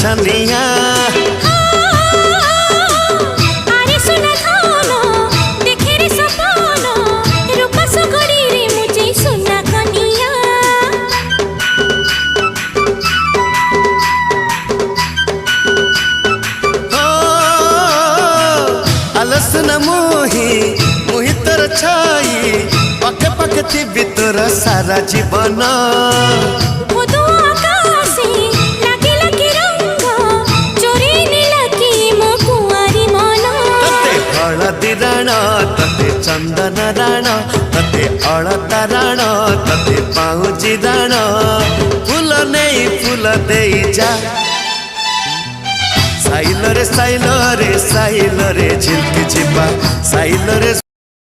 छनिया आरे सुना धानो देखे रे सपनो रूपा सुगड़ी रे मुझे सुना कनिया अलस न मुही तोर छाई पके पके थी तोर सारा जीवन बुधु आकाशे लागे लागे रंग चोरी नीलकी मो कुआरी मन तते हळदी राण तते चंदन राण तते अलता राण तते पाउजी राण फूल नहीं फूल दे जा साइल रे झिलकी छिपा साइल रे